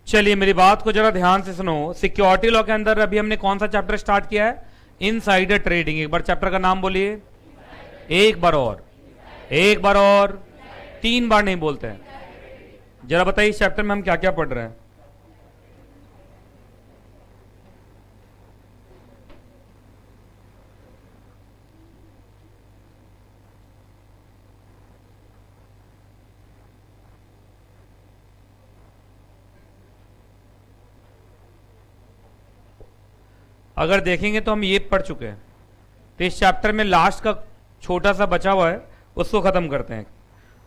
चलिए मेरी बात को जरा ध्यान से सुनो। सिक्योरिटी लॉ के अंदर अभी हमने कौन सा चैप्टर स्टार्ट किया है? Insider trading. एक बार चैप्टर का नाम बोलिए, एक बार और, एक बार और, 3 बार नहीं बोलते हैं। जरा बताइए इस चैप्टर में हम क्या क्या पढ़ रहे हैं? अगर देखेंगे तो हम ये पढ़ चुके हैं, तो इस चैप्टर में लास्ट का छोटा सा बचा हुआ है, उसको खत्म करते हैं।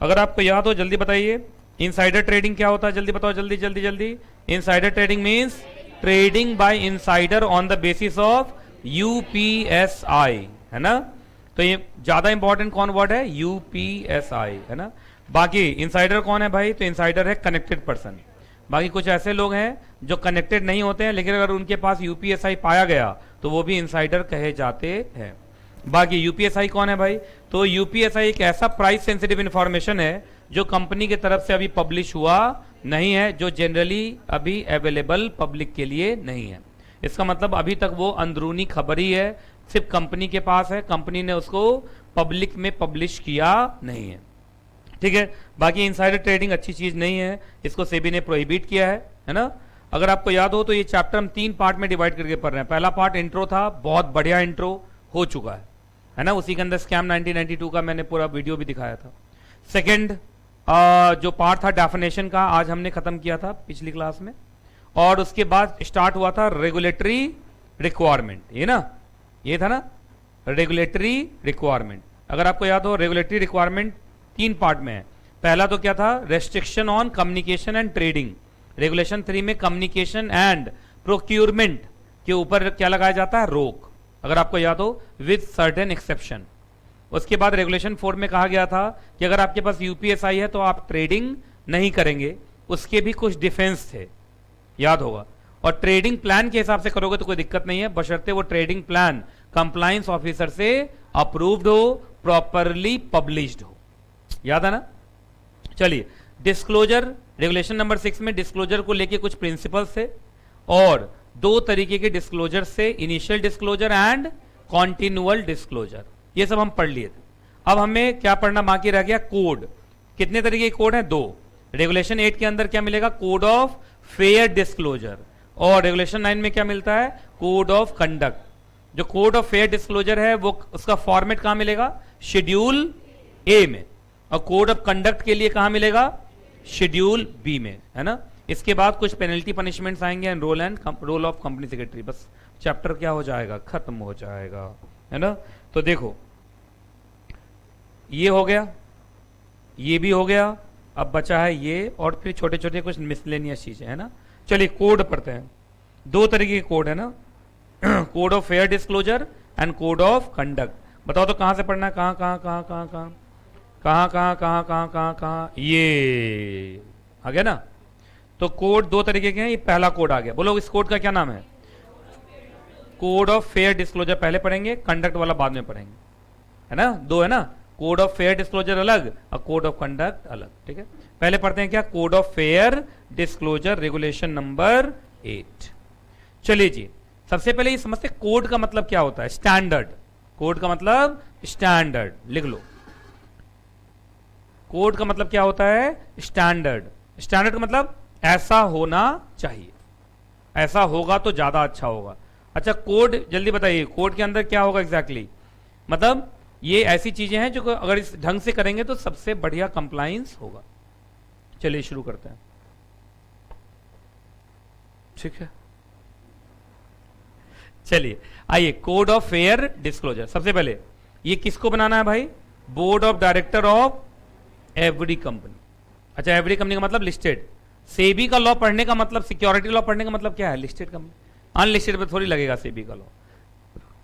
अगर आपको याद हो जल्दी बताइए, इनसाइडर ट्रेडिंग क्या होता है? जल्दी बताओ, जल्दी जल्दी जल्दी। Insider trading means trading by insider on the basis of UPSI, है ना? तो ये ज्यादा इंपॉर्टेंट कौन वर्ड है? यूपीएसआई, है ना? बाकी इनसाइडर कौन है भाई? तो इनसाइडर है कनेक्टेड पर्सन। बाकी कुछ ऐसे लोग हैं जो कनेक्टेड नहीं होते हैं, लेकिन अगर उनके पास यूपीएसआई पाया गया तो वो भी इनसाइडर कहे जाते हैं। बाकी यूपीएसआई कौन है भाई? तो यूपीएसआई एक ऐसा प्राइस सेंसिटिव इंफॉर्मेशन है जो कंपनी की तरफ से अभी पब्लिश हुआ नहीं है, जो जनरली अभी अवेलेबल पब्लिक के लिए नहीं है। इसका मतलब अभी तक वो अंदरूनी खबर ही है, सिर्फ कंपनी के पास है, कंपनी ने उसको पब्लिक में पब्लिश किया नहीं है। ठीक है। बाकी इनसाइडर ट्रेडिंग अच्छी चीज नहीं है, इसको सेबी ने प्रोहिबिट किया है ना? अगर आपको याद हो तो ये चैप्टर हम 3 पार्ट में डिवाइड करके पढ़ रहे हैं। पहला पार्ट इंट्रो था, बहुत बढ़िया इंट्रो हो चुका है ना? उसी के अंदर स्कैम 1992 का मैंने पूरा वीडियो भी दिखाया था। सेकेंड जो पार्ट था डेफिनेशन का, आज हमने खत्म किया था पिछली क्लास में। और उसके बाद स्टार्ट हुआ था रेगुलेटरी रिक्वायरमेंट, ये ना, ये था ना रेगुलेटरी रिक्वायरमेंट। अगर आपको याद हो रेगुलेटरी रिक्वायरमेंट 3 पार्ट में है। पहला तो क्या था? Restriction on communication and trading. Regulation 3 में कम्युनिकेशन एंड प्रोक्यूरमेंट के ऊपर क्या लगाया जाता है? रोक, अगर आपको याद हो, विद सर्टेन एक्सेप्शन। उसके बाद रेगुलेशन 4 में कहा गया था कि अगर आपके पास यूपीएसआई है तो आप ट्रेडिंग नहीं करेंगे, उसके भी कुछ डिफेंस थे, याद होगा। और ट्रेडिंग प्लान के हिसाब से करोगे तो कोई दिक्कत नहीं है, बशर्ते वो ट्रेडिंग प्लान कंप्लायंस ऑफिसर से अप्रूव्ड हो, प्रॉपरली पब्लिश्ड हो, याद है ना? चलिए, डिस्क्लोजर रेगुलेशन नंबर 6 में डिस्क्लोजर को लेके कुछ प्रिंसिपल्स थे, और 2 तरीके के डिस्क्लोजर से, initial disclosure and continual disclosure, ये सब हम पढ़ लिए थे। अब हमें क्या पढ़ना बाकी रह गया? कोड। कितने तरीके के कोड हैं? 2। रेगुलेशन 8 के अंदर क्या मिलेगा? Code of fair disclosure. और रेगुलेशन 9 में क्या मिलता है? Code of conduct. जो कोड ऑफ फेयर डिस्क्लोजर है वो उसका फॉर्मेट कहां मिलेगा? शेड्यूल ए में। और कोड ऑफ कंडक्ट के लिए कहां मिलेगा? शेड्यूल बी में, है ना? इसके बाद कुछ पेनल्टी पनिशमेंट्स आएंगे and role of company secretary. बस चैप्टर क्या हो जाएगा? खत्म हो जाएगा, है ना? तो देखो, ये हो गया, ये भी हो गया, अब बचा है ये, और फिर छोटे छोटे कुछ मिसलेनियस चीजें, है ना? चलिए कोड पढ़ते हैं। 2 तरीके के कोड है ना, code of fair disclosure and code of conduct. बताओ तो कहां से पढ़ना है? कहां कहां कहां कहां कहां कहां कहां कहां कहां कहां कहां? ये आ गया ना? तो कोड 2 तरीके के हैं। ये पहला कोड आ गया, बोलो इस कोड का क्या नाम है? कोड ऑफ फेयर डिस्क्लोजर पहले पढ़ेंगे, कंडक्ट वाला बाद में पढ़ेंगे, है ना? 2 है ना, कोड ऑफ फेयर डिस्क्लोजर अलग और कोड ऑफ कंडक्ट अलग। ठीक है, पहले पढ़ते हैं क्या? Code of fair disclosure regulation number 8। चलिए जी, सबसे पहले ये समझते कोड का मतलब क्या होता है? स्टैंडर्ड। कोड का मतलब स्टैंडर्ड, लिख लो। कोड का मतलब क्या होता है? स्टैंडर्ड। स्टैंडर्ड का मतलब ऐसा होना चाहिए, ऐसा होगा तो ज्यादा अच्छा होगा। अच्छा, कोड जल्दी बताइए, कोड के अंदर क्या होगा एग्जैक्टली? मतलब ये ऐसी चीजें हैं जो अगर इस ढंग से करेंगे तो सबसे बढ़िया कंप्लायंस होगा। चलिए शुरू करते हैं। ठीक है, चलिए आइए, कोड ऑफ फेयर डिस्क्लोजर। सबसे पहले ये किसको बनाना है भाई? Board of director of every company. अच्छा, एवरी कंपनी का मतलब लिस्टेड। सेबी का लॉ पढ़ने का मतलब, सिक्योरिटी लॉ पढ़ने का मतलब क्या है? Listed company. अनलिस्टेड पे थोड़ी लगेगा सेबी का लॉ,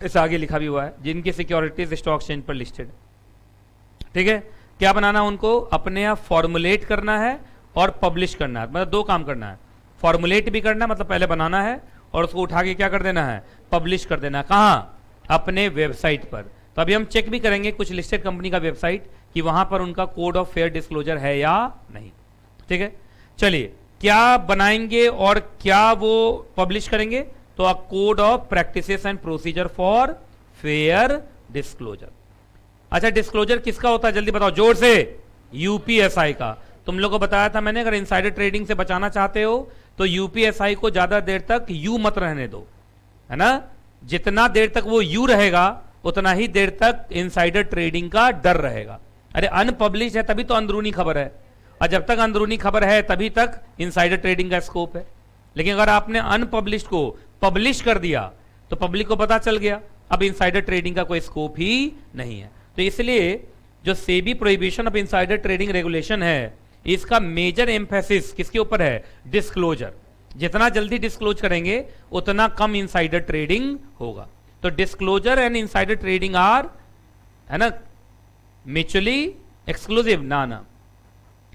इस आगे लिखा भी हुआ है, जिनकी सिक्योरिटीज स्टॉक एक्सचेंज पर लिस्टेड। ठीक है, क्या बनाना है उनको? अपने आप फॉर्मुलेट करना है और पब्लिश करना है। मतलब 2 काम करना है, फॉर्मुलेट भी करना है, मतलब पहले बनाना है, और उसको उठा के क्या कर देना है? पब्लिश कर देना है। कहां? अपने वेबसाइट पर। तो अभी हम चेक भी करेंगे कुछ लिस्टेड कंपनी का वेबसाइट कि वहां पर उनका कोड ऑफ फेयर डिस्क्लोजर है या नहीं। ठीक है, चलिए क्या बनाएंगे और क्या वो पब्लिश करेंगे? तो a code of practices and procedure for fair disclosure. अच्छा, डिस्क्लोजर किसका होता है जल्दी बताओ जोर से? यूपीएसआई का। तुम लोगों को बताया था मैंने, अगर इनसाइडर ट्रेडिंग से बचाना चाहते हो तो यूपीएसआई को ज्यादा देर तक यू मत रहने दो, है ना? जितना देर तक वो यू रहेगा उतना ही देर तक इनसाइडर ट्रेडिंग का डर रहेगा। अरे अनपब्लिश है तभी तो अंदरूनी खबर है, और जब तक अंदरूनी खबर है तभी तक इनसाइडर ट्रेडिंग का स्कोप है। लेकिन अगर आपने अनपब्लिश को पब्लिश कर दिया तो पब्लिक को पता चल गया, अब इनसाइडर ट्रेडिंग का कोई स्कोप ही नहीं है। तो इसलिए जो SEBI prohibition of insider trading regulation है, इसका मेजर एम्फेसिस किसके ऊपर है? डिस्क्लोजर। जितना जल्दी डिस्क्लोज करेंगे उतना कम इनसाइडर ट्रेडिंग होगा। तो disclosure and insider trading are, है ना, म्यूचुअली एक्सक्लूसिव? ना,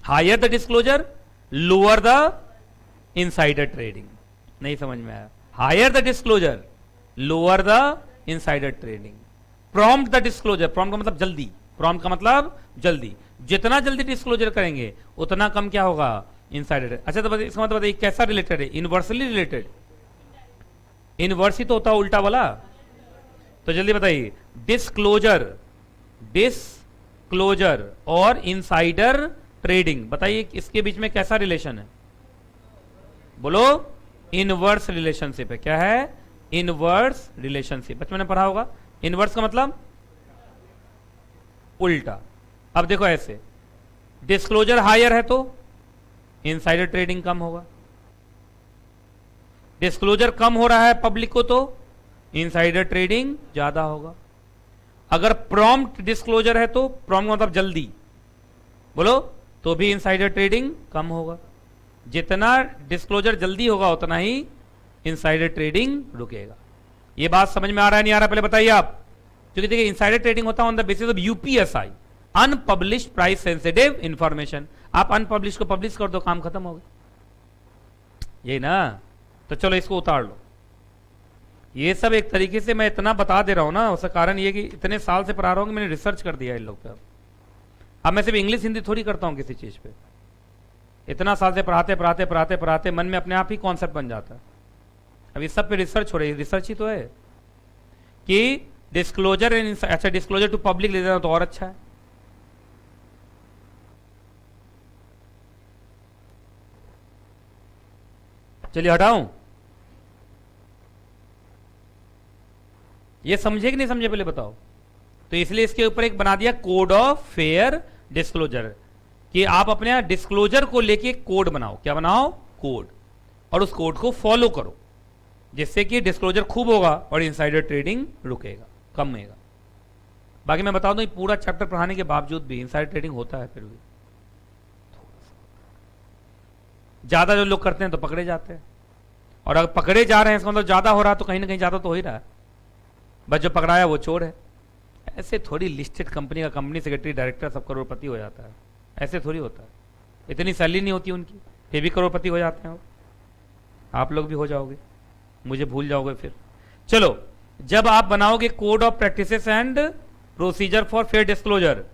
higher the disclosure lower the insider trading. नहीं समझ में आया? Higher the disclosure lower the insider trading. Prompt the disclosure, prompt का मतलब जल्दी, प्रॉम्प्ट का मतलब जल्दी, जितना जल्दी डिस्क्लोजर करेंगे उतना कम क्या होगा? इनसाइडर। अच्छा, तो इसका मतलब बताइए कैसा रिलेटेड है? Inversely related. इनवर्स ही तो होता है उल्टा वाला। तो जल्दी बताइए, डिस्क्लोजर, डिस्क्लोजर और इनसाइडर ट्रेडिंग, बताइए इसके बीच में कैसा रिलेशन है? बोलो। इनवर्स रिलेशनशिप है। क्या है? Inverse relationship. बच्चों ने पढ़ा होगा। इनवर्स का मतलब उल्टा। अब देखो ऐसे, डिस्क्लोजर हायर है तो इनसाइडर ट्रेडिंग कम होगा, डिस्क्लोजर कम हो रहा है पब्लिक को तो इनसाइडर ट्रेडिंग ज्यादा होगा। अगर प्रॉम्प्ट डिस्क्लोजर है तो, प्रॉम्प्ट मतलब जल्दी, बोलो, तो भी इनसाइडर ट्रेडिंग कम होगा। जितना डिस्क्लोजर जल्दी होगा उतना ही इनसाइडर ट्रेडिंग रुकेगा। ये बात समझ में आ रहा है नहीं आ रहा? पहले बताइए आप। क्योंकि देखिए इनसाइडर ट्रेडिंग होता है on the basis of UPSI, unpublished price sensitive information. आप अनपब्लिश को पब्लिश कर दो, काम खत्म हो गया, यही ना? तो चलो इसको उतार लो। ये सब एक तरीके से मैं इतना बता दे रहा हूं ना, उसका कारण ये कि इतने साल से पढ़ा रहा हूं कि मैंने रिसर्च कर दिया इन लोग पे। अब मैं सिर्फ इंग्लिश हिंदी थोड़ी करता हूं किसी चीज पे। इतना साल से पढ़ाते पढ़ाते पढ़ाते पढ़ाते मन में अपने आप ही कॉन्सेप्ट बन जाता है। अब इस सब पे रिसर्च हो रही है, रिसर्च ही तो है कि डिस्क्लोजर एंड, अच्छा डिस्क्लोजर टू पब्लिक ले देना तो और अच्छा है। चलिए हटाऊं। ये समझे कि नहीं समझे पहले बताओ? तो इसलिए इसके ऊपर एक बना दिया कोड ऑफ फेयर डिस्क्लोजर, कि आप अपने यहां डिस्क्लोजर को लेके कोड बनाओ। क्या बनाओ? कोड। और उस कोड को फॉलो करो, जिससे कि डिस्क्लोजर खूब होगा और इनसाइडर ट्रेडिंग रुकेगा, कम होगा। बाकी मैं बता दूं, पूरा चैप्टर पढ़ाने के बावजूद भी इनसाइडर ट्रेडिंग होता है, फिर भी ज्यादा जो लोग करते हैं तो पकड़े जाते हैं। और अगर पकड़े जा रहे हैं इसका मतलब ज्यादा हो रहा है, तो कहीं ना कहीं ज्यादा तो हो ही रहा है, बस जो पकड़ाया वो चोर है। ऐसे थोड़ी लिस्टेड कंपनी का कंपनी सेक्रेटरी डायरेक्टर सब करोड़पति हो जाता है, ऐसे थोड़ी होता है। इतनी सैलरी नहीं होती उनकी, फिर भी करोड़पति हो जाते हैं। आप लोग भी हो जाओगे, मुझे भूल जाओगे फिर। चलो, जब आप बनाओगे code of practices and procedure for fair disclosure,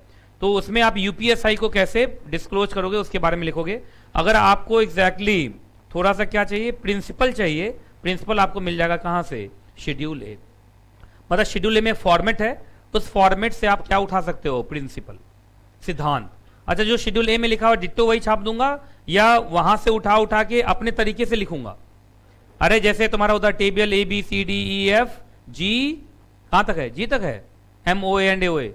तो उसमें आप यूपीएसआई को कैसे डिस्क्लोज करोगे उसके बारे में लिखोगे। अगर आपको एग्जैक्टली थोड़ा सा क्या चाहिए, प्रिंसिपल चाहिए, प्रिंसिपल आपको मिल जाएगा कहां से? शेड्यूल ए। मतलब शेड्यूल ए में फॉर्मेट है, उस फॉर्मेट से आप क्या उठा सकते हो? प्रिंसिपल, सिद्धांत। अच्छा, जो शेड्यूल ए में लिखा हुआ डिट्टो वही छाप दूंगा, या वहां से उठा उठा के अपने तरीके से लिखूंगा? अरे जैसे तुम्हारा उधर table A B C D E F G, कहां तक है? जी तक है, एम ओ एंड ए ओ ए।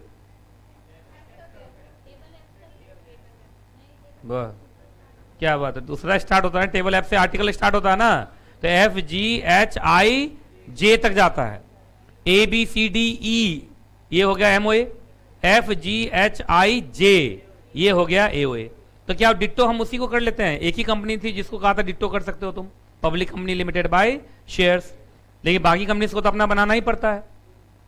क्या बात है, दूसरा स्टार्ट होता है टेबल एफ से, आर्टिकल स्टार्ट होता है ना, तो एफ जी एच आई जे तक जाता है, ए बी सी डी ई ये हो गया M O A, F G H I J ये हो गया ए ओ ए। तो क्या डिट्टो हम उसी को कर लेते हैं? एक ही कंपनी थी जिसको कहा था डिट्टो कर सकते हो तुम, public company limited by shares, लेकिन बाकी कंपनीज को तो अपना बनाना ही पड़ता है।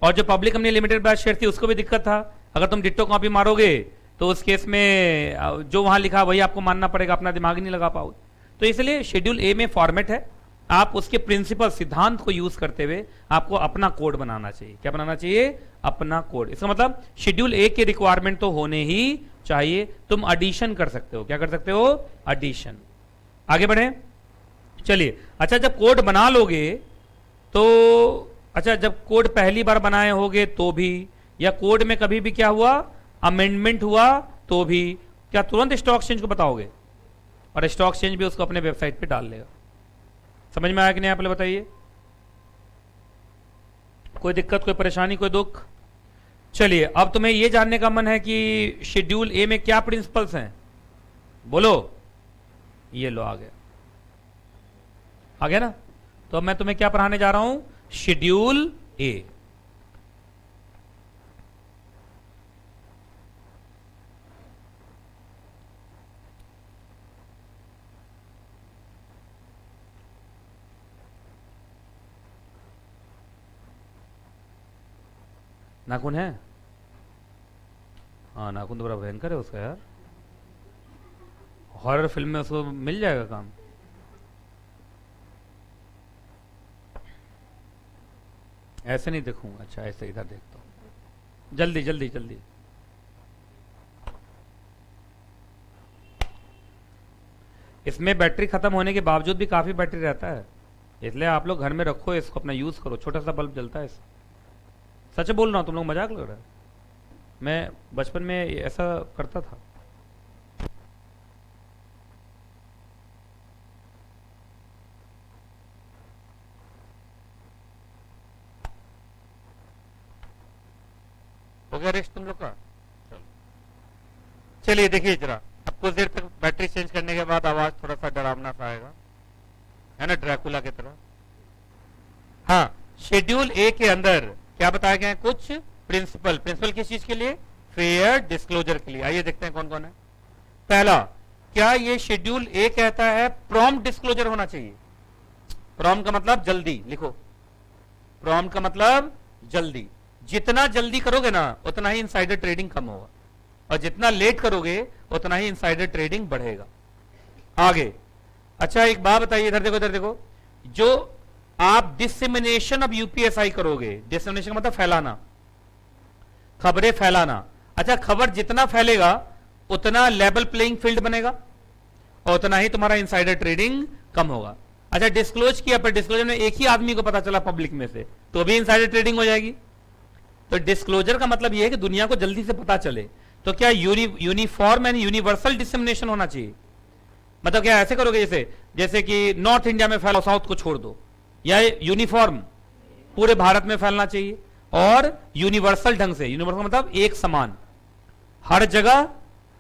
और जो public company limited by shares थी उसको भी दिक्कत था, अगर तुम डिट्टो कॉपी मारोगे तो उस केस में जो वहां लिखा वही आपको मानना पड़ेगा, अपना दिमाग ही नहीं लगा पाओगे। तो इसलिए शेड्यूल ए में फॉर्मेट है, आप उसके प्रिंसिपल सिद्धांत को यूज करते हुए आपको अपना कोड बनाना चाहिए। क्या बनाना चाहिए? अपना कोड। इसका मतलब शेड्यूल ए के रिक्वायरमेंट तो होने ही चाहिए। तुम एडिशन कर सकते हो, क्या कर सकते हो? एडिशन। आगे बढ़े, चलिए। अच्छा, जब कोड बना लोगे तो, अच्छा जब कोड पहली बार बनाए होगे तो भी, या कोड में कभी भी क्या हुआ, अमेंडमेंट हुआ तो भी, क्या तुरंत स्टॉक एक्सचेंज को बताओगे? और स्टॉक एक्सचेंज भी उसको अपने वेबसाइट पे डाल लेगा। समझ में आया कि नहीं? आप लोग बताइए, कोई दिक्कत, कोई परेशानी, कोई दुख? चलिए, अब तुम्हें यह जानने का मन है कि शेड्यूल ए में क्या प्रिंसिपल्स हैं, बोलो। ये लो, आ गया, आ गया ना? तो अब मैं तुम्हें क्या पढ़ाने जा रहा हूं, शेड्यूल ए। नाखून है? हाँ, नाखून तो बड़ा भयंकर है उसका यार। हॉरर फिल्म में उसको मिल जाएगा काम। ऐसे नहीं देखूंगा, अच्छा ऐसे इधर देखता हूं, जल्दी जल्दी जल्दी। इसमें बैटरी खत्म होने के बावजूद भी काफी बैटरी रहता है, इसलिए आप लोग घर में रखो इसको, अपना यूज करो, छोटा सा बल्ब जलता है इससे। सच बोल रहा हूं, तुम लोग मजाक लग रहा है? मैं बचपन में ऐसा करता था। हो गया रेस्ट तुम लोग का? चलो, चलिए देखिए जरा, अब कुछ देर तक बैटरी चेंज करने के बाद आवाज थोड़ा सा डरावना सा आएगा, है ना, ड्रैकुला की तरह। हाँ, शेड्यूल ए के अंदर क्या बताया गया है, कुछ प्रिंसिपल। प्रिंसिपल किस चीज के लिए? फेयर डिस्क्लोजर के लिए। आइए देखते हैं कौन कौन है। पहला, क्या ये शेड्यूल ए कहता है प्रॉम्प्ट डिस्क्लोजर होना चाहिए? प्रॉम्प्ट का मतलब जल्दी, लिखो, प्रॉम्प्ट का मतलब जल्दी। जितना जल्दी करोगे ना उतना ही इनसाइडर ट्रेडिंग कम होगा, और जितना लेट करोगे उतना ही इनसाइडर ट्रेडिंग बढ़ेगा। आगे, अच्छा एक बात बताइए, इधर देखो, इधर देखो, जो आप डिसेमिनेशन ऑफ यूपीएसआई करोगे, डिसेमिनेशन का मतलब फैलाना, खबरें फैलाना। अच्छा, खबर जितना फैलेगा उतना लेवल प्लेइंग फील्ड बनेगा और उतना ही तुम्हारा इनसाइडर ट्रेडिंग कम होगा। अच्छा, डिस्क्लोज किया, पर डिस्क्लोजर में एक ही आदमी को पता चला पब्लिक में से, तो भी इनसाइडर ट्रेडिंग हो जाएगी। तो डिस्क्लोजर का मतलब यह है कि दुनिया को जल्दी से पता चले। तो क्या यूनिफॉर्म एंड यूनिवर्सल डिसेमिनेशन होना चाहिए? मतलब क्या ऐसे करोगे जैसे जैसे कि नॉर्थ इंडिया में फैलाओ, साउथ को छोड़ दो, या यूनिफॉर्म पूरे भारत में फैलना चाहिए, और यूनिवर्सल ढंग से, यूनिवर्सल मतलब एक समान, हर जगह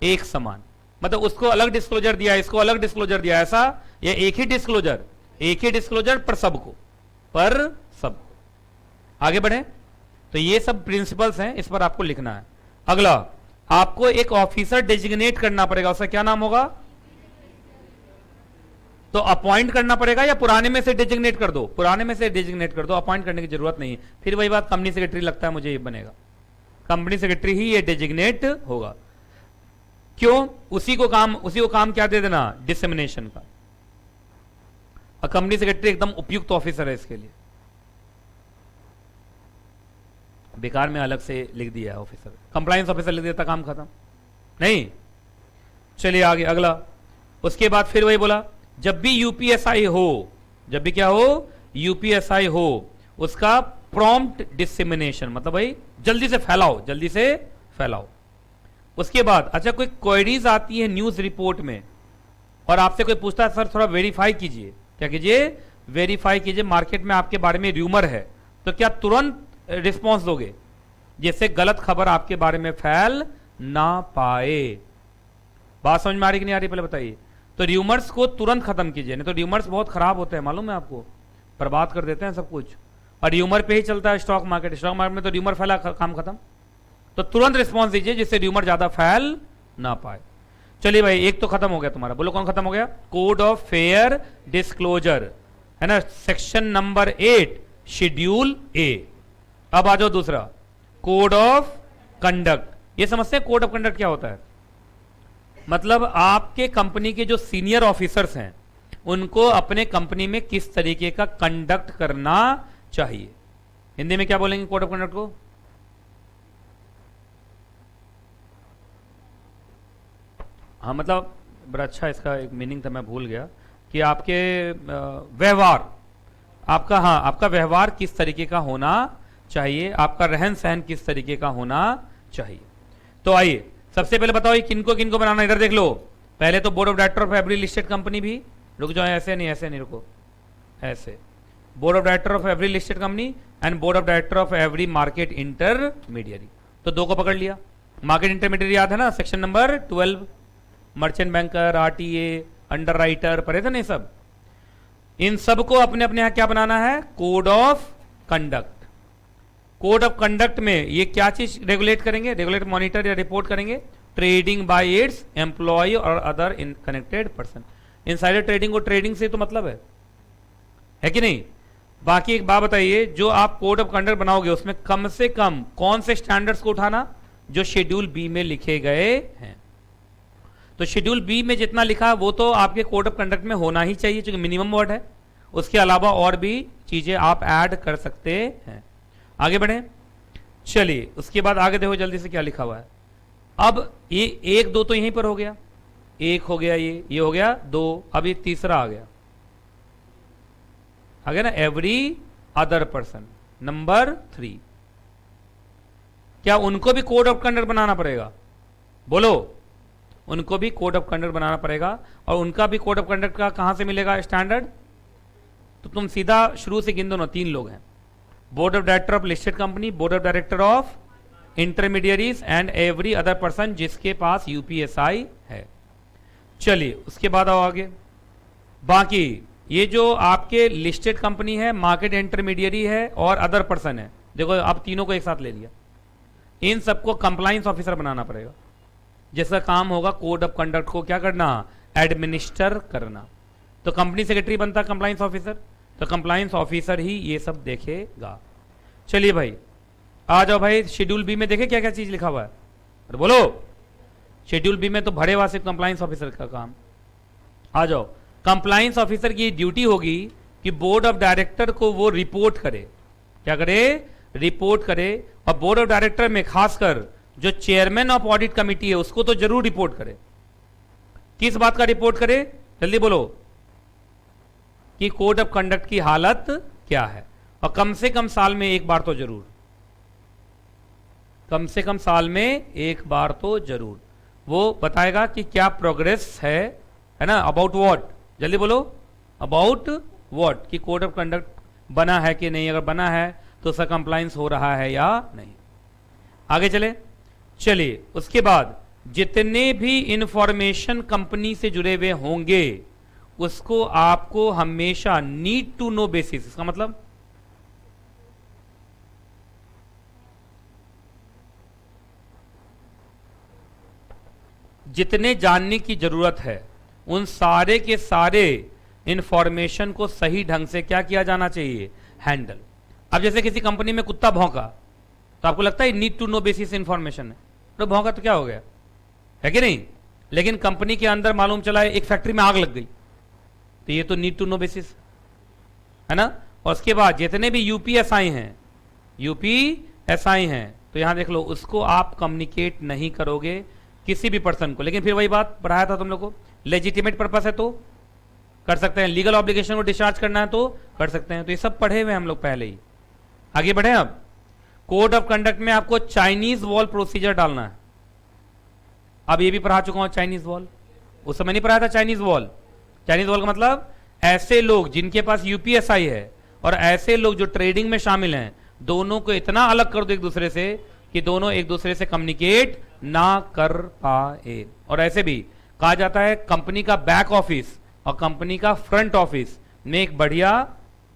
एक समान, मतलब उसको अलग डिस्क्लोजर दिया, इसको अलग डिस्क्लोजर दिया, ऐसा, या एक ही डिस्क्लोजर पर सबको, पर सबको। आगे बढ़े, तो ये सब प्रिंसिपल्स हैं, इस पर आपको लिखना है। अगला, आपको एक ऑफिसर डेजिग्नेट करना पड़ेगा, उसका क्या नाम होगा? तो अपॉइंट करना पड़ेगा, या पुराने में से डेजिग्नेट कर दो? पुराने में से डेजिग्नेट कर दो, अपॉइंट करने की जरूरत नहीं। फिर वही बात, कंपनी सेक्रेटरी लगता है मुझे, ये बनेगा, कंपनी सेक्रेटरी ही ये डेजिग्नेट होगा। क्यों? उसी को काम क्या दे देना? डिसेमिनेशन का। और कंपनी सेक्रेटरी एकदम उपयुक्त ऑफिसर है इसके लिए, बेकार में अलग से लिख दिया है ऑफिसर, कंप्लायंस ऑफिसर लिख देता, काम खत्म नहीं। चलिए आगे, अगला। उसके बाद फिर वही बोला, जब भी यूपीएसआई हो, जब भी क्या हो? यूपीएसआई हो, उसका प्रॉम्प्ट डिसेमिनेशन, मतलब भाई जल्दी से फैलाओ, जल्दी से फैलाओ। उसके बाद अच्छा, कोई क्वेरीज आती है न्यूज रिपोर्ट में और आपसे कोई पूछता है सर थोड़ा वेरीफाई कीजिए, क्या कीजिए? वेरीफाई कीजिए, मार्केट में आपके बारे में र्यूमर है, तो क्या तुरंत रिस्पॉन्स दोगे जिससे गलत खबर आपके बारे में फैल ना पाए? बात समझ में आ रही कि नहीं आ रही, पहले बताइए। तो र्यूमर्स को तुरंत खत्म कीजिए, नहीं तो र्यूमर्स बहुत खराब होते हैं, मालूम है आपको, बर्बाद कर देते हैं सब कुछ। और र्यूमर पे ही चलता है स्टॉक मार्केट, स्टॉक मार्केट में तो र्यूमर फैला काम खत्म। तो तुरंत रिस्पॉन्स दीजिए जिससे र्यूमर ज्यादा फैल ना पाए। चलिए भाई, एक तो खत्म हो गया तुम्हारा, बोलो कौन खत्म हो गया? कोड ऑफ फेयर डिस्क्लोजर, है ना, सेक्शन नंबर 8 शेड्यूल ए। अब आ जाओ दूसरा, कोड ऑफ कंडक्ट। ये समझते हैं कोड ऑफ कंडक्ट क्या होता है? मतलब आपके कंपनी के जो सीनियर ऑफिसर्स हैं उनको अपने कंपनी में किस तरीके का कंडक्ट करना चाहिए। हिंदी में क्या बोलेंगे कोड ऑफ कंडक्ट को? हाँ मतलब बड़ा अच्छा इसका एक मीनिंग था, मैं भूल गया। कि आपके व्यवहार, आपका, हाँ, आपका व्यवहार किस तरीके का होना चाहिए, आपका रहन सहन किस तरीके का होना चाहिए। तो आइए सबसे पहले बताओ ये किनको किनको बनाना, इधर देख लो। पहले तो board of director of every listed company भी, रुक जाओ, ऐसे नहीं रुको, ऐसे board of director of every listed company and board of director of every market intermediary. तो दो को पकड़ लिया। मार्केट इंटरमीडियरी याद है ना, section number 12, merchant banker, RTA, under writer, पढ़े थे नहीं सब। इन सबको अपने अपने यहां क्या बनाना है, code of conduct. Code of conduct में ये क्या चीज रेगुलेट करेंगे, रेगुलेट, मॉनिटर या रिपोर्ट करेंगे, ट्रेडिंग बाय इट्स एम्प्लॉय और other in connected person. Insider trading को ट्रेडिंग से तो मतलब है कि नहीं। बाकी एक बात बताइए, जो आप कोड ऑफ कंडक्ट बनाओगे उसमें कम से कम कौन से स्टैंडर्ड्स को उठाना, जो शेड्यूल बी में लिखे गए हैं। तो शेड्यूल बी में जितना लिखा है वो तो आपके कोड ऑफ कंडक्ट में होना ही चाहिए, क्योंकि मिनिमम वर्ड है। उसके अलावा और भी चीजें आप ऐड कर सकते हैं। आगे बढ़े, चलिए उसके बाद आगे देखो जल्दी से क्या लिखा हुआ है। अब ये एक दो तो यहीं पर हो गया, एक हो गया, ये हो गया दो, अब ये तीसरा आ गया ना, एवरी अदर पर्सन, नंबर 3। क्या उनको भी कोड ऑफ कंडक्ट बनाना पड़ेगा, बोलो। उनको भी कोड ऑफ कंडक्ट बनाना पड़ेगा, और उनका भी कोड ऑफ कंडक्ट का कहां से मिलेगा स्टैंडर्ड। तो तुम सीधा शुरू से गिन दो ना, 3 लोग हैं, board of director of listed company, board of director of intermediaries and every other person जिसके पास यूपीएसआई है। चलिए उसके बाद आओ आगे। बाकी ये जो आपके लिस्टेड कंपनी है, मार्केट इंटरमीडियरी है और अदर पर्सन है, देखो आप तीनों को एक साथ ले लिया। इन सबको कंप्लायंस ऑफिसर बनाना पड़ेगा, जिसका काम होगा कोड ऑफ कंडक्ट को क्या करना, एडमिनिस्टर करना। तो कंपनी सेक्रेटरी बनता है कंप्लायंस ऑफिसर, तो कंप्लायंस ऑफिसर ही ये सब देखेगा। चलिए भाई आ जाओ भाई, शेड्यूल बी में देखे क्या क्या चीज लिखा हुआ है, अरे बोलो। शेड्यूल बी में तो भरे हुआ सिर्फ कंप्लायंस ऑफिसर का काम। आ जाओ, कंप्लायंस ऑफिसर की ड्यूटी होगी कि बोर्ड ऑफ डायरेक्टर को वो रिपोर्ट करे, क्या करे, रिपोर्ट करे। और बोर्ड ऑफ डायरेक्टर में खासकर जो चेयरमैन ऑफ ऑडिट कमिटी है उसको तो जरूर रिपोर्ट करे। किस बात का रिपोर्ट करे, जल्दी बोलो, कि कोड ऑफ कंडक्ट की हालत क्या है। और कम से कम साल में एक बार तो जरूर, कम से कम साल में एक बार तो जरूर वो बताएगा कि क्या प्रोग्रेस है ना, अबाउट व्हाट, जल्दी बोलो, अबाउट व्हाट, कि कोड ऑफ कंडक्ट बना है कि नहीं, अगर बना है तो उसका कंप्लायंस हो रहा है या नहीं। आगे चले, चलिए उसके बाद जितने भी इंफॉर्मेशन कंपनी से जुड़े हुए होंगे उसको आपको हमेशा नीड टू नो बेसिस, इसका मतलब जितने जानने की जरूरत है उन सारे के सारे इंफॉर्मेशन को सही ढंग से क्या किया जाना चाहिए, हैंडल। अब जैसे किसी कंपनी में कुत्ता भौंका तो आपको लगता है need to know basis information है, तो भौंका तो क्या हो गया, है कि नहीं। लेकिन कंपनी के अंदर मालूम चला है एक फैक्ट्री में आग लग गई, तो ये तो नीड टू नो बेसिस है ना। और उसके बाद जितने भी यूपीएसआई हैं, तो यहां देख लो, उसको आप कम्युनिकेट नहीं करोगे किसी भी पर्सन को। लेकिन फिर वही बात पढ़ाया था तुम लोग को, लेजिटिमेट पर्पस है तो कर सकते हैं, लीगल ऑब्लिगेशन को डिस्चार्ज करना है तो कर सकते हैं। तो ये सब पढ़े हुए हम लोग पहले ही। आगे बढ़े, अब कोड ऑफ कंडक्ट में आपको चाइनीज वॉल प्रोसीजर डालना है। अब ये भी पढ़ा चुका हूं चाइनीज वॉल, उस समय नहीं पढ़ाया था चाइनीज वॉल। चाइनीज वॉल का मतलब ऐसे लोग जिनके पास यूपीएसआई है और ऐसे लोग जो ट्रेडिंग में शामिल हैं, दोनों को इतना अलग कर दो एक दूसरे से कि दोनों एक दूसरे से कम्युनिकेट ना कर पाए। और ऐसे भी कहा जाता है कंपनी का बैक ऑफिस और कंपनी का फ्रंट ऑफिस में एक बढ़िया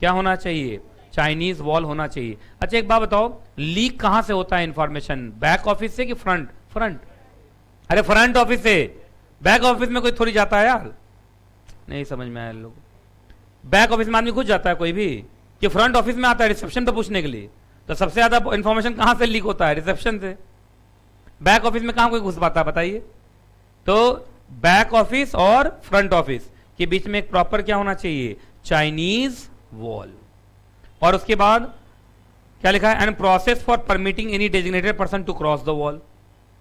क्या होना चाहिए, चाइनीज वॉल होना चाहिए। अच्छा एक बात बताओ, लीक कहां से होता है इंफॉर्मेशन, बैक ऑफिस से कि फ्रंट? फ्रंट। अरे फ्रंट ऑफिस से, बैक ऑफिस में कोई थोड़ी जाता है यार, नहीं समझ में आया लोग। बैक ऑफिस में आदमी खुद जाता है कोई भी, कि फ्रंट ऑफिस में आता है रिसेप्शन पे पूछने के लिए। तो सबसे ज्यादा इंफॉर्मेशन कहां से लीक होता है, रिसेप्शन से। बैक ऑफिस में कहां कोई घुस पाता है बताइए। तो बैक ऑफिस और फ्रंट ऑफिस के बीच में एक प्रॉपर क्या होना चाहिए, चाइनीज वॉल। और उसके बाद क्या लिखा है, and process for permitting any designated person to cross the wall.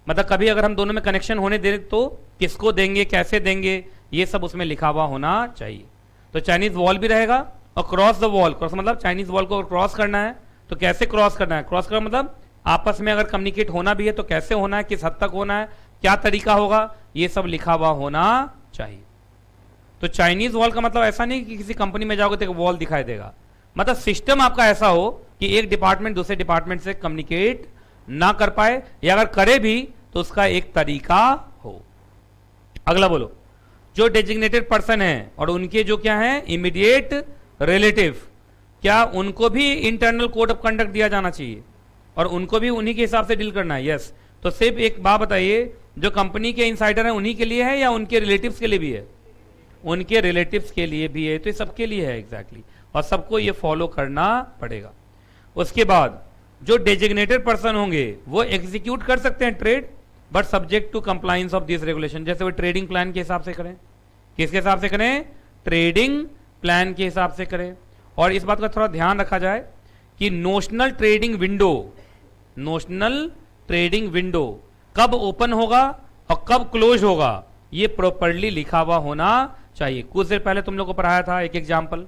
मतलब कभी अगर हम दोनों में कनेक्शन होने दे तो किसको देंगे, कैसे देंगे, ये सब उसमें लिखा हुआ होना चाहिए। तो चाइनीज वॉल भी रहेगा, और क्रॉस द वॉल, क्रॉस मतलब चाइनीज वॉल को क्रॉस करना है तो कैसे क्रॉस करना है, क्रॉस करना मतलब आपस में अगर कम्युनिकेट होना भी है तो कैसे होना है, किस हद तक होना है, क्या तरीका होगा, ये सब लिखा हुआ होना चाहिए। तो चाइनीज वॉल का मतलब ऐसा नहीं कि किसी कंपनी में जाओगे तो वॉल दिखाई देगा, मतलब सिस्टम आपका ऐसा हो कि एक डिपार्टमेंट दूसरे डिपार्टमेंट से कम्युनिकेट ना कर पाए, या अगर करे भी तो उसका एक तरीका हो। अगला बोलो, जो डेजिग्नेटेड पर्सन है और उनके जो क्या है इमीडिएट रिलेटिव, क्या उनको भी इंटरनल कोड ऑफ कंडक्ट दिया जाना चाहिए और उनको भी उन्हीं के हिसाब से डील करना है? यस। तो सिर्फ एक बात बताइए, जो कंपनी के इनसाइडर हैं उन्हीं के लिए है या उनके रिलेटिव्स के लिए भी है? उनके रिलेटिव्स के लिए भी है, तो ये सबके लिए है एग्जैक्टली, और सबको ये फॉलो करना पड़ेगा। उसके बाद जो डेजिग्नेटेड पर्सन होंगे वो एग्जीक्यूट कर सकते हैं trade, but subject to compliance of this regulation. जैसे वो ट्रेडिंग प्लान के हिसाब से करें, किसके हिसाब से करें? ट्रेडिंग प्लान के हिसाब से करें। और इस बात का थोड़ा ध्यान रखा जाए कि notional trading window, notional trading window कब ओपन होगा और कब क्लोज होगा, ये प्रॉपरली लिखा हुआ होना चाहिए। कुछ देर पहले तुम लोग को पढ़ाया था एक एग्जाम्पल,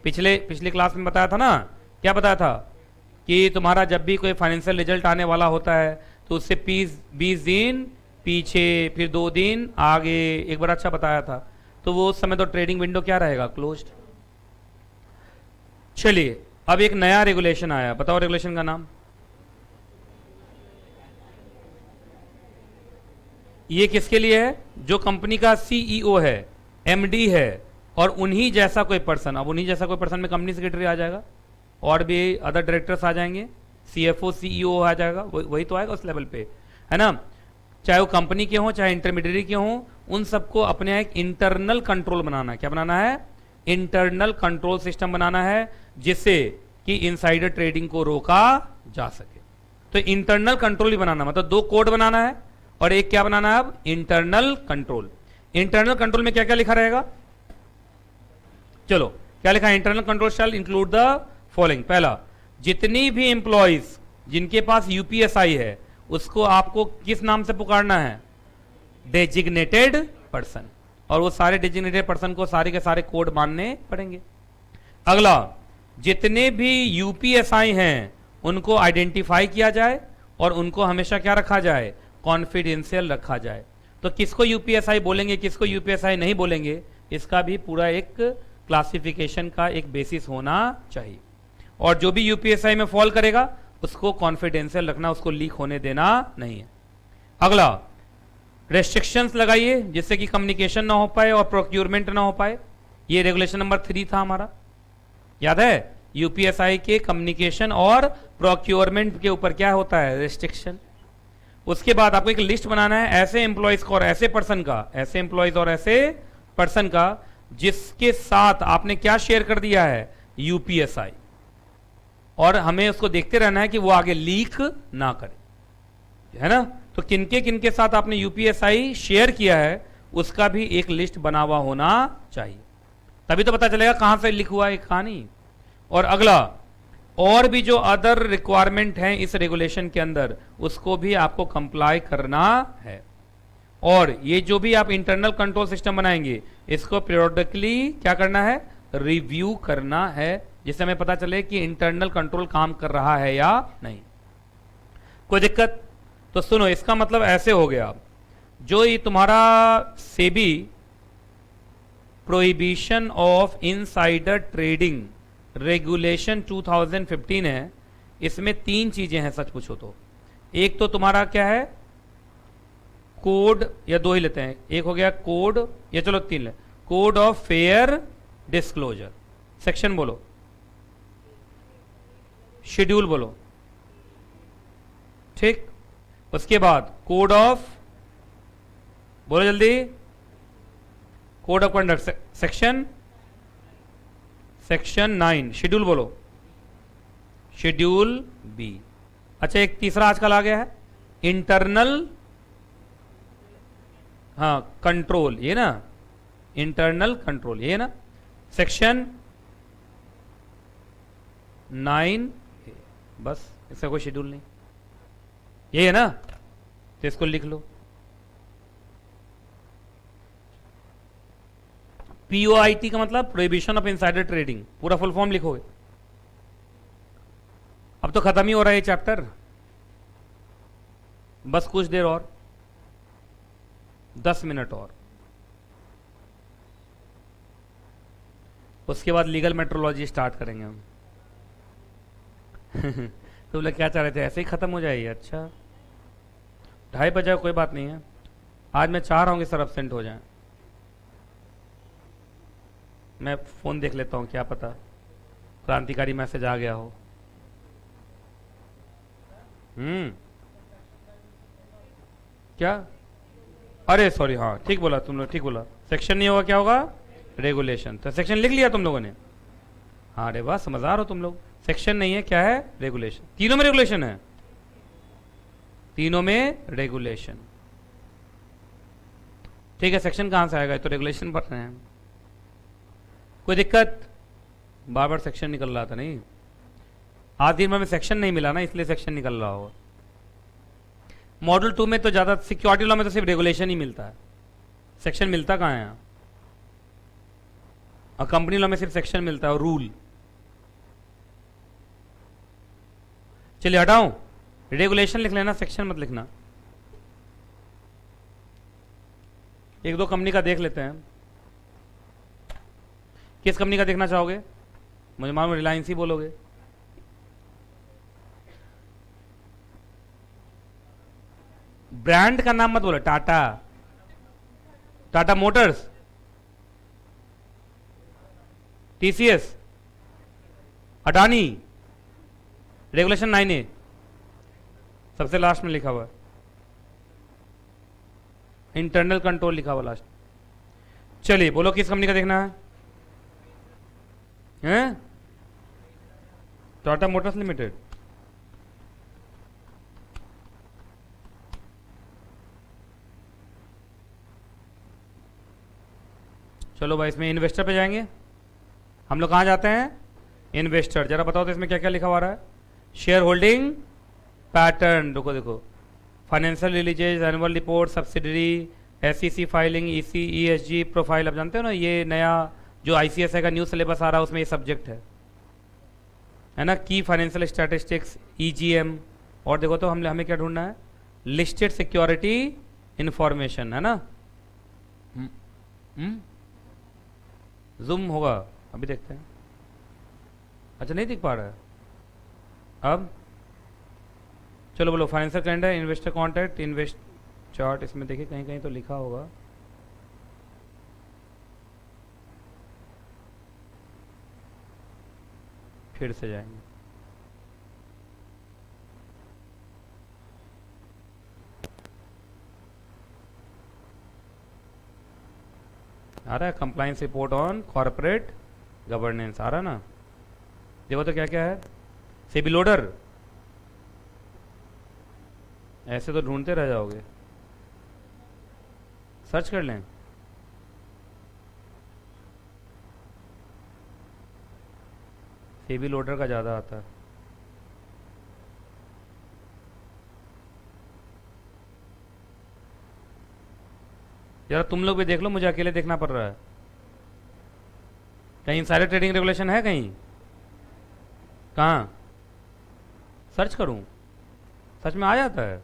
पिछले क्लास में बताया था ना, क्या बताया था कि तुम्हारा जब भी कोई फाइनेंशियल रिजल्ट आने वाला होता है तो उससे 20 दिन पीछे, फिर 2 दिन आगे, एक बार अच्छा बताया था। तो वो उस समय तो ट्रेडिंग विंडो क्या रहेगा? क्लोज्ड। चलिए अब एक नया रेगुलेशन आया, बताओ रेगुलेशन का नाम। ये किसके लिए है? जो कंपनी का सीईओ है, एमडी है, और उन्हीं जैसा कोई पर्सन, अब उन्हीं जैसा कोई पर्सन में कंपनी सेक्रेटरी आ जाएगा और भी अदर डायरेक्टर्स आ जाएंगे, सीएफओ सीईओ आ जाएगा, वही तो आएगा उस लेवल पे, है ना। चाहे वो कंपनी के हों चाहे इंटरमीडिएट के हों, उन सबको अपने यहाँ एक इंटरनल कंट्रोल बनाना है। क्या बनाना है? इंटरनल कंट्रोल सिस्टम बनाना है, जिससे कि इनसाइडर ट्रेडिंग को रोका जा सके। तो इंटरनल कंट्रोल ही बनाना, मतलब 2 कोड बनाना है और एक क्या बनाना है अब? Internal control. इंटरनल कंट्रोल में क्या क्या लिखा रहेगा? चलो क्या लिखा है? Internal control shall include the following. पहला, जितनी भी एम्प्लॉइज जिनके पास यूपीएसआई है उसको आपको किस नाम से पुकारना है? Designated person. और वो सारे डेजिग्नेटेड पर्सन को सारे के सारे कोड मानने पड़ेंगे। अगला, जितने भी यूपीएसआई हैं उनको आइडेंटिफाई किया जाए और उनको हमेशा क्या रखा जाए? कॉन्फिडेंशियल रखा जाए। तो किसको यूपीएसआई बोलेंगे, किसको यूपीएसआई नहीं बोलेंगे, इसका भी पूरा एक क्लासिफिकेशन का एक बेसिस होना चाहिए। और जो भी यूपीएसआई में फॉल करेगा उसको कॉन्फिडेंशियल रखना, उसको लीक होने देना नहीं है। अगला, रेस्ट्रिक्शंस लगाइए जिससे कि कम्युनिकेशन ना हो पाए और प्रोक्यूरमेंट ना हो पाए। ये रेगुलेशन नंबर 3 था हमारा, याद है? यूपीएसआई के कम्युनिकेशन और प्रोक्योरमेंट के ऊपर क्या होता है? रेस्ट्रिक्शन। उसके बाद आपको एक लिस्ट बनाना है ऐसे एम्प्लॉयज का और ऐसे पर्सन का, ऐसे एम्प्लॉयज और ऐसे पर्सन का जिसके साथ आपने क्या शेयर कर दिया है? यूपीएसआई। और हमें उसको देखते रहना है कि वो आगे लीक ना करे, है ना। तो किनके किनके साथ आपने यूपीएसआई शेयर किया है उसका भी एक लिस्ट बना हुआ होना चाहिए, तभी तो पता चलेगा कहां से लीक हुआ है कहां नहीं। और अगला, और भी जो अदर रिक्वायरमेंट हैं इस रेगुलेशन के अंदर उसको भी आपको कंप्लाई करना है। और ये जो भी आप इंटरनल कंट्रोल सिस्टम बनाएंगे इसको पीरियोडिकली क्या करना है? रिव्यू करना है, जिससे हमें पता चले कि इंटरनल कंट्रोल काम कर रहा है या नहीं। कोई दिक्कत? तो सुनो, इसका मतलब ऐसे हो गया, जो ये तुम्हारा SEBI prohibition of insider trading regulation 2015 है, इसमें 3 चीजें हैं सच पूछो तो। एक तो तुम्हारा क्या है? कोड, या 2 ही लेते हैं, एक हो गया कोड, या चलो 3 ले, code of fair disclosure. Section बोलो, शेड्यूल बोलो, ठीक। उसके बाद कोड ऑफ, बोलो जल्दी, code of conduct section 9। Schedule बोलो, शेड्यूल बी। अच्छा, एक तीसरा आजकल आ गया है, इंटरनल, हाँ कंट्रोल, ये ना इंटरनल कंट्रोल, ये ना सेक्शन 9। बस, इसका कोई शेड्यूल नहीं, यही है ना, तो इसको लिख लो। POIT का मतलब प्रोहिबिशन ऑफ इनसाइडर ट्रेडिंग, पूरा फुल फॉर्म लिखोगे। अब तो खत्म ही हो रहा है ये चैप्टर, बस कुछ देर और, 10 मिनट और, उसके बाद लीगल मेट्रोलॉजी स्टार्ट करेंगे हम। तो बोले क्या चाह रहे थे ऐसे ही खत्म हो जाएगी? अच्छा 2:30 बजे, कोई बात नहीं है। आज मैं चाह रहा हूँ कि सर अब्सेंट हो जाए। मैं फोन देख लेता हूँ, क्या पता क्रांतिकारी मैसेज आ गया हो। क्या? अरे सॉरी, हाँ ठीक बोला तुम लोग, ठीक बोला। सेक्शन नहीं होगा, क्या होगा? रेगुलेशन। तो सेक्शन लिख लिया तुम लोगों ने? हाँ, अरे वाह, समझदार हो तुम लोग। सेक्शन नहीं है, क्या है? रेगुलेशन। तीनों में रेगुलेशन है, तीनों में रेगुलेशन। ठीक है, सेक्शन कहां से आएगा? तो रेगुलेशन पढ़ रहे हैं। कोई दिक्कत? बार बार सेक्शन निकल रहा था, नहीं आज दिन में सेक्शन नहीं मिला ना, इसलिए सेक्शन निकल रहा होगा। मॉडल 2 में तो ज्यादा, सिक्योरिटी लॉ में तो सिर्फ रेगुलेशन ही मिलता है, सेक्शन मिलता कहां है? और कंपनी लॉ में सिर्फ सेक्शन मिलता है और रूल। चलिए हटाऊं, रेगुलेशन लिख लेना, सेक्शन मत लिखना। एक दो कंपनी का देख लेते हैं। किस कंपनी का देखना चाहोगे? मुझे मालूम रिलायंस ही बोलोगे। ब्रांड का नाम मत बोलो। Tata, Tata Motors, TCS, Adani. Regulation 9A सबसे लास्ट में लिखा हुआ है, इंटरनल कंट्रोल लिखा हुआ लास्ट। चलिए बोलो किस कंपनी का देखना है? हैं? Tata Motors limited. चलो भाई, इसमें इन्वेस्टर पे जाएंगे हम लोग। कहाँ जाते हैं? इन्वेस्टर। जरा बताओ तो इसमें क्या क्या लिखा हुआ रहा है? शेयर होल्डिंग पैटर्न, रुको देखो, financial releases, annual report, subsidiary, SEC filing, ESG profile. अब जानते हो ना, ये नया जो ICSI का न्यू सिलेबस आ रहा है उसमें ये सब्जेक्ट है ना। की फाइनेंशियल स्टैटिस्टिक्स, EGM। और देखो तो हमें क्या ढूंढना है? लिस्टेड सिक्योरिटी इंफॉर्मेशन, है ना। जूम होगा, अभी देखते हैं। अच्छा नहीं दिख पा रहा है अब। चलो बोलो, financial calendar, investor contact, invest chart. इसमें देखिए कहीं कहीं तो लिखा होगा। फिर से जाएंगे। आ रहा है compliance report on corporate governance, आ रहा ना। देखो तो क्या क्या है? सेबी लोडर, ऐसे तो ढूंढते रह जाओगे, सर्च कर लें। सेबी लोडर का ज़्यादा आता है। यार तुम लोग भी देख लो, मुझे अकेले देखना पड़ रहा है। कहीं सारे ट्रेडिंग रेगुलेशन है कहीं? कहाँ सर्च करूं? सच में आ जाता है?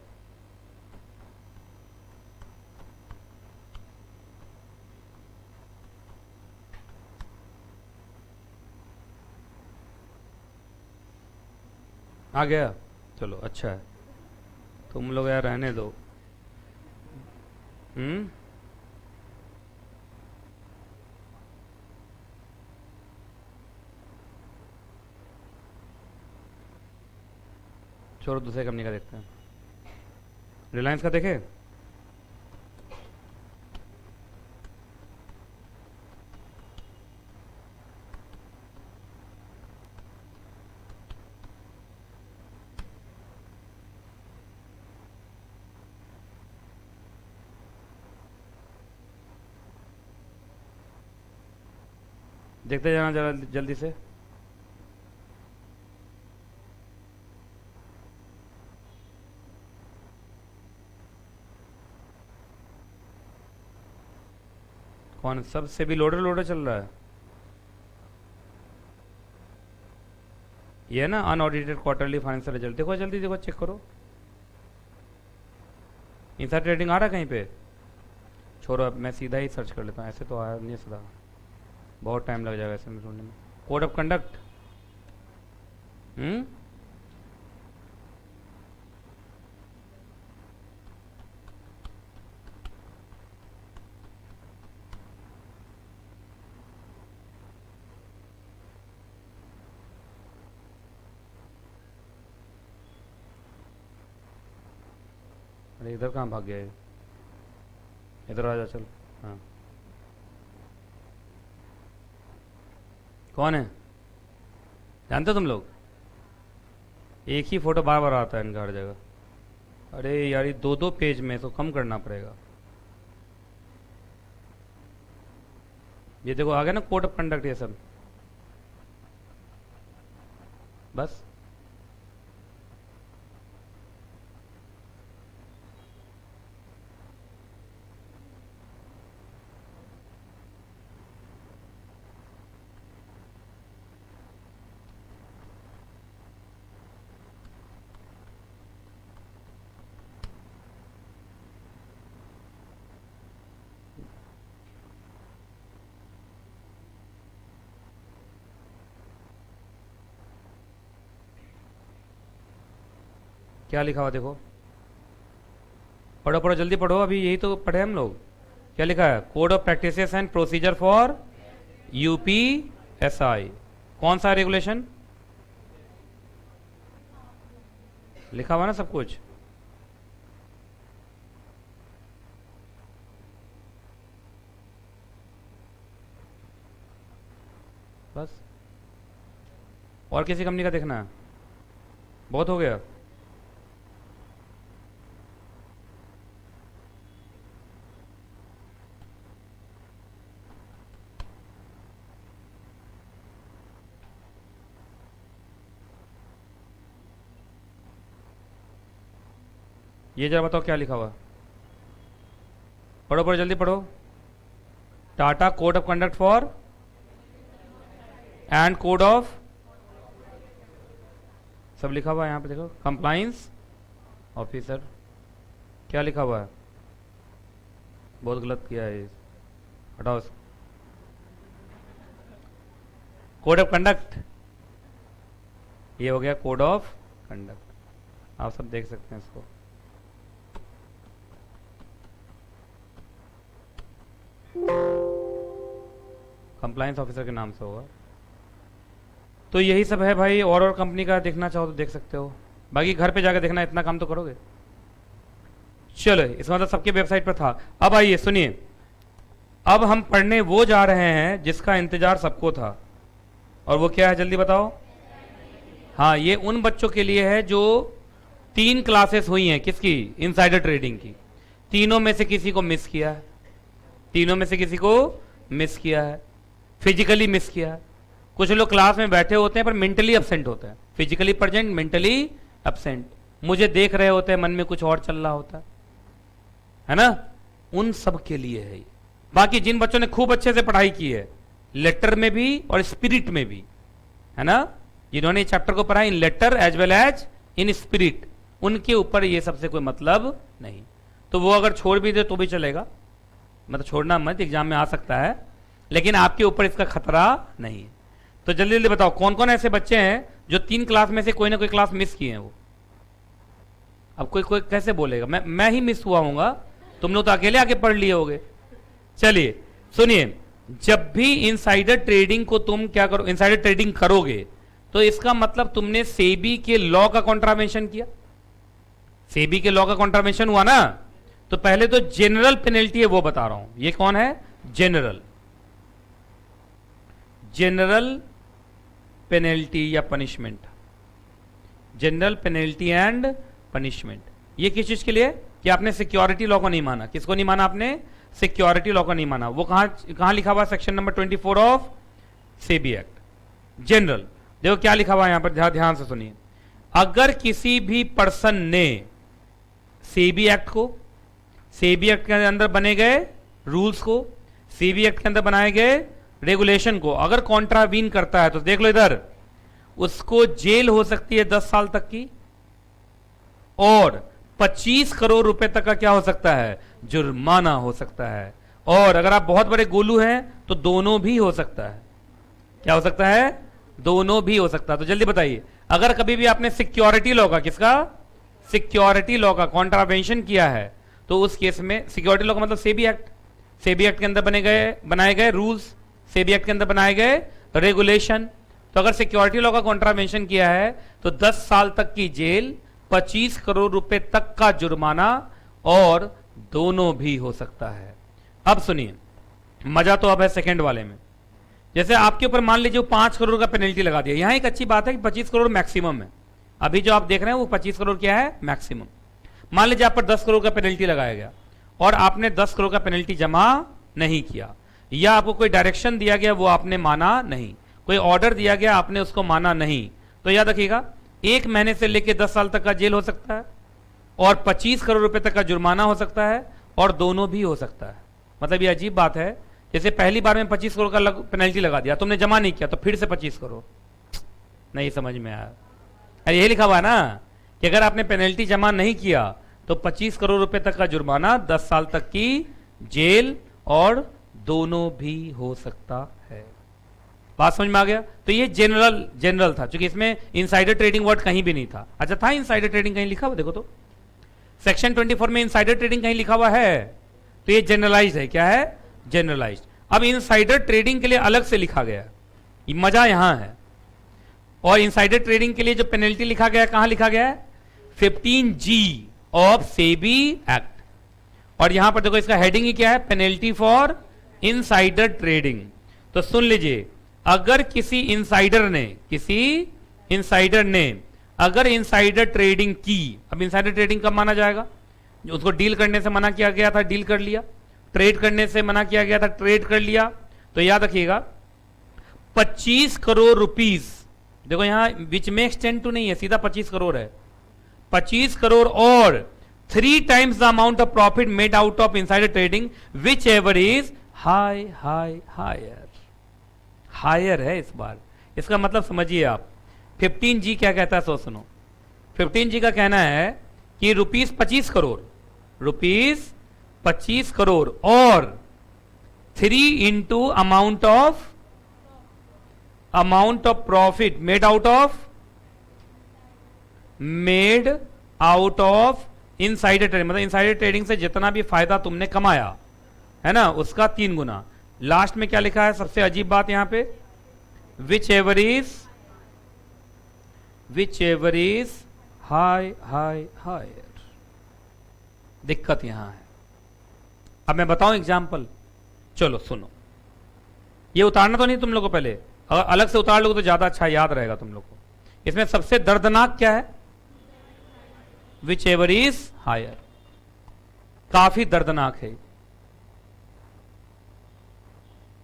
आ गया? चलो अच्छा है, तुम लोग यार रहने दो। हम्म, छोड़ो, दूसरे कंपनी का देखते हैं। रिलायंस का देखे? देखते जाना जरा जल्दी से। कौन सबसे भी लोडर लोडर चल रहा है? ये है ना अनऑडिटेड क्वार्टरली फाइनेंशियल रिजल्ट। देखो जल्दी देखो, चेक करो। इनसाइड ट्रेडिंग आ रहा है कहीं पे? छोड़ो, अब मैं सीधा ही सर्च कर लेता हूँ, ऐसे तो आया नहीं सीधा, बहुत टाइम लग जाएगा ऐसे में ढूंढने में। कोड ऑफ कंडक्ट, अरे इधर कहाँ भाग गया ये? इधर आ जा, चल। हाँ, कौन है जानते हो तुम लोग? एक ही फोटो बार बार आता है इनका हर जगह। अरे यार, ये दो दो पेज में तो कम करना पड़ेगा। ये देखो आ गया ना कोड ऑफ कंडक्ट, ये सब बस। क्या लिखा हुआ देखो, पढ़ो पढ़ो जल्दी पढ़ो, अभी यही तो पढ़े हम लोग। क्या लिखा है? Code of practices and procedure for UPSI. कौन सा रेगुलेशन लिखा हुआ ना सब कुछ? बस, और किसी कंपनी का देखना है? बहुत हो गया। ये जरा बताओ क्या लिखा हुआ? पढ़ो पढ़ो जल्दी पढ़ो। Tata code of conduct for and code of, सब लिखा हुआ है यहाँ पे देखो। कंप्लाइंस ऑफिसर, क्या लिखा हुआ है? बहुत गलत किया है, हटाओ। कोड ऑफ कंडक्ट, ये हो गया कोड ऑफ कंडक्ट। आप सब देख सकते हैं इसको। कंप्लायंस ऑफिसर के नाम से होगा। तो यही सब है भाई, और कंपनी का देखना चाहो तो देख सकते हो, बाकी घर पे जाकर देखना, इतना काम तो करोगे। चलो, इसका मतलब सबके वेबसाइट पर था। अब आइए सुनिए, अब हम पढ़ने वो जा रहे हैं जिसका इंतजार सबको था, और वो क्या है जल्दी बताओ? हाँ, ये उन बच्चों के लिए है जो 3 क्लासेस हुई हैं। किसकी? इनसाइडर ट्रेडिंग की। तीनों में से किसी को मिस किया है, तीनों में से किसी को मिस किया है, फिजिकली मिस किया है। कुछ लोग क्लास में बैठे होते हैं पर मेंटली एब्सेंट होते हैं, फिजिकली प्रेजेंट मेंटली एब्सेंट, मुझे देख रहे होते हैं मन में कुछ और चल रहा होता है ना? उन सब के लिए है ये। बाकी जिन बच्चों ने खूब अच्छे से पढ़ाई की है, लेटर में भी और स्पिरिट में भी, है ना, जिन्होंने चैप्टर को पढ़ा in letter as well as in spirit, उनके ऊपर ये सबसे कोई मतलब नहीं। तो वो अगर छोड़ भी दे तो भी चलेगा, मतलब छोड़ना मत, एग्जाम में आ सकता है, लेकिन आपके ऊपर इसका खतरा नहीं है। तो जल्दी जल्दी बताओ कौन कौन ऐसे बच्चे हैं जो 3 क्लास में से कोई ना कोई क्लास मिस किए हैं? वो अब कोई कोई कैसे बोलेगा मैं ही मिस हुआ हूंगा, तुम लोग तो अकेले आके पढ़ लिए होगे। चलिए सुनिए, जब भी इनसाइडर ट्रेडिंग को तुम क्या करो, इनसाइडर ट्रेडिंग करोगे तो इसका मतलब तुमने सेबी के लॉ का कॉन्ट्रावेंशन किया। सेबी के लॉ का कॉन्ट्रावेंशन हुआ ना, तो पहले तो जनरल पेनल्टी है वो बता रहा हूं। ये कौन है? जनरल पेनल्टी या punishment, general penalty and punishment. ये किस चीज के लिए? कि आपने सिक्योरिटी लॉ को नहीं माना। किसको नहीं माना आपने? सिक्योरिटी लॉ को नहीं माना। वो कहां लिखा हुआ? Section number 24 of SEBI act, general. देखो क्या लिखा हुआ है यहां पर, ध्यान से सुनिए। अगर किसी भी पर्सन ने सेबी एक्ट को, सेबी एक्ट के अंदर बने गए रूल्स को, सीबी एक्ट के अंदर बनाए गए रेगुलेशन को अगर कॉन्ट्रावीन करता है तो देख लो इधर, उसको जेल हो सकती है 10 साल तक की, और 25 करोड़ रुपए तक का क्या हो सकता है, जुर्माना हो सकता है। और अगर आप बहुत बड़े गोलू हैं तो दोनों भी हो सकता है। क्या हो सकता है, दोनों भी हो सकता है। तो जल्दी बताइए, अगर कभी भी आपने सिक्योरिटी लॉ का, किसका, सिक्योरिटी लॉ का कॉन्ट्रावेंशन किया है तो उस केस में, सिक्योरिटी लॉ का मतलब सेबी एक्ट, सेबी एक्ट के अंदर बनाए गए रूल्स, सेबी एक्ट के अंदर बनाए गए रेगुलेशन, तो अगर सिक्योरिटी लॉ का कॉन्ट्रावेंशन किया है तो 10 साल तक की जेल, 25 करोड़ रुपए तक का जुर्माना, और दोनों भी हो सकता है। अब सुनिए, मजा तो अब है सेकंड वाले में। जैसे आपके ऊपर मान लीजिए 5 करोड़ का पेनल्टी लगा दिया। यहां एक अच्छी बात है कि 25 करोड़ मैक्सिमम है। अभी जो आप देख रहे हैं वो 25 करोड़ क्या है, मैक्सिमम। मान लीजिए आप पर 10 करोड़ का पेनल्टी लगाया गया और आपने 10 करोड़ का पेनल्टी जमा नहीं किया, या आपको कोई डायरेक्शन दिया गया वो आपने माना नहीं, कोई ऑर्डर दिया गया आपने उसको माना नहीं, तो याद रखिएगा 1 महीने से लेकर 10 साल तक का जेल हो सकता है और 25 करोड़ रुपए तक का जुर्माना हो सकता है, और दोनों भी हो सकता है। मतलब ये अजीब बात है, जैसे पहली बार में 25 करोड़ का पेनल्टी लगा दिया, तुमने जमा नहीं किया तो फिर से 25 करोड़, नहीं समझ में आया। अरे ये लिखा हुआ है ना कि अगर आपने पेनल्टी जमा नहीं किया तो 25 करोड़ रुपए तक का जुर्माना, 10 साल तक की जेल, और दोनों भी हो सकता है। बात समझ में आ गया। तो ये जनरल था, क्योंकि इसमें इनसाइडर ट्रेडिंग वर्ड कहीं भी नहीं था। अच्छा था इनसाइडर ट्रेडिंग कहीं लिखा हुआ, देखो तो सेक्शन 24 में इनसाइडर ट्रेडिंग कहीं लिखा हुआ है, तो ये जनरलाइज्ड है। क्या है, जनरलाइज्ड। अब इनसाइडर ट्रेडिंग के लिए अलग से लिखा गया, मजा यहां है। और इनसाइडर ट्रेडिंग के लिए जो पेनल्टी लिखा गया, कहां लिखा गया है, 15G ऑफ सेबी एक्ट। और यहां पर देखो इसका हेडिंग ही क्या है, पेनल्टी फॉर इनसाइडर ट्रेडिंग। तो सुन लीजिए, अगर किसी इंसाइडर ने अगर इनसाइडर ट्रेडिंग की, अब इनसाइडर ट्रेडिंग कब माना जाएगा, जो उसको डील करने से मना किया गया था, डील कर लिया, ट्रेड करने से मना किया गया था, ट्रेड कर लिया, तो याद रखिएगा 25 करोड़ रुपीस, देखो यहां विच में एक्सटेंड टू नहीं है, सीधा 25 करोड़ है, 25 करोड़ और 3 times the amount of profit made out of insider trading whichever is higher है इस बार। इसका मतलब समझिए आप, 15G क्या कहता है, सो सुनो। 15G का कहना है कि रुपीस 25 करोड़ और 3 into amount of profit made out of insider trading, मतलब इनसाइडर ट्रेडिंग से जितना भी फायदा तुमने कमाया है ना, उसका 3 गुना। लास्ट में क्या लिखा है, सबसे अजीब बात यहां पे, विच एवर इज हायर। दिक्कत यहां है। अब मैं बताऊं एग्जाम्पल, चलो सुनो, ये उतारना तो नहीं तुम लोग को, पहले अगर अलग से उतार लोगे तो ज्यादा अच्छा याद रहेगा तुम लोग को। इसमें सबसे दर्दनाक क्या है, विच एवर इज हायर, काफी दर्दनाक है।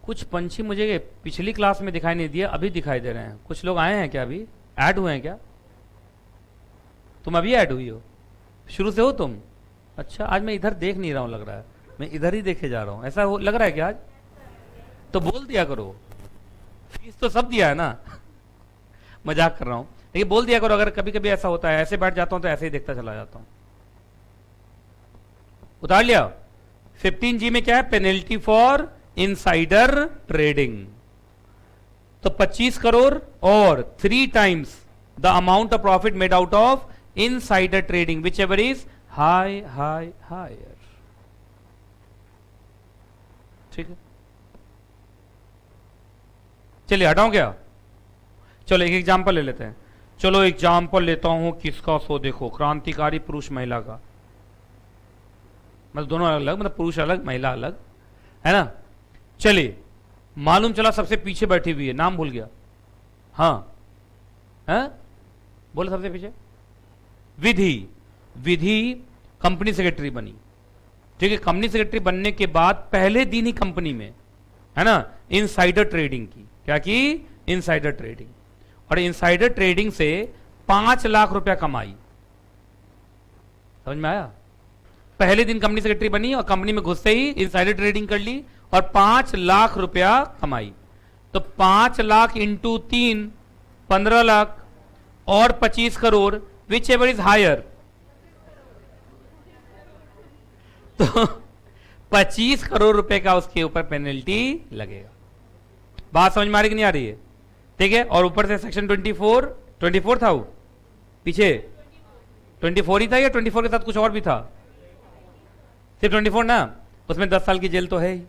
कुछ पंछी मुझे पिछली क्लास में दिखाई नहीं दिया, अभी दिखाई दे रहे हैं। कुछ लोग आए हैं क्या, अभी ऐड हुए हैं क्या, तुम अभी ऐड हुई हो, शुरू से हो तुम? अच्छा, आज मैं इधर देख नहीं रहा हूं, लग रहा है मैं इधर ही देखे जा रहा हूं, ऐसा लग रहा है क्या आज? तो बोल दिया करो, फीस तो सब दिया है ना मजाक कर रहा हूं, लेकिन बोल दिया करो। अगर कभी कभी ऐसा होता है, ऐसे बैठ जाता हूं तो ऐसे ही देखता चला जाता हूं। उतार लिया। 15G में क्या है, पेनल्टी फॉर इनसाइडर ट्रेडिंग, तो 25 करोड़ और 3 times the amount of profit made out of insider trading whichever is higher. ठीक है, चलिए हटाऊं क्या, चलो एक एग्जांपल ले लेते हैं। चलो एग्जांपल लेता हूं किसका, सो देखो, क्रांतिकारी पुरुष महिला का, मतलब दोनों अलग, मतलब पुरुष अलग महिला अलग, है ना। चलिए, मालूम चला सबसे पीछे बैठी हुई है, नाम भूल गया, हाँ बोले सबसे पीछे, विधि कंपनी सेक्रेटरी बनी। ठीक है, कंपनी सेक्रेटरी बनने के बाद पहले दिन ही कंपनी में, है ना, इनसाइडर ट्रेडिंग की। क्या की, इनसाइडर ट्रेडिंग। और इनसाइडर ट्रेडिंग से 5 लाख रुपया कमाई। समझ में आया? पहले दिन कंपनी सेक्रेटरी बनी और कंपनी में घुसते ही इनसाइडर ट्रेडिंग कर ली और 5 लाख रुपया कमाई, तो 5 लाख इंटू 3 15 लाख और 25 crore, whichever is higher. तो 25 करोड़ रुपए का उसके ऊपर पेनल्टी लगेगा। बात समझ में आ रही कि नहीं आ रही है? ठीक है। और ऊपर से सेक्शन 24 था, वो पीछे 24 ही था या 24 के साथ कुछ और भी था? सिर्फ 24 ना, उसमें 10 साल की जेल तो है ही,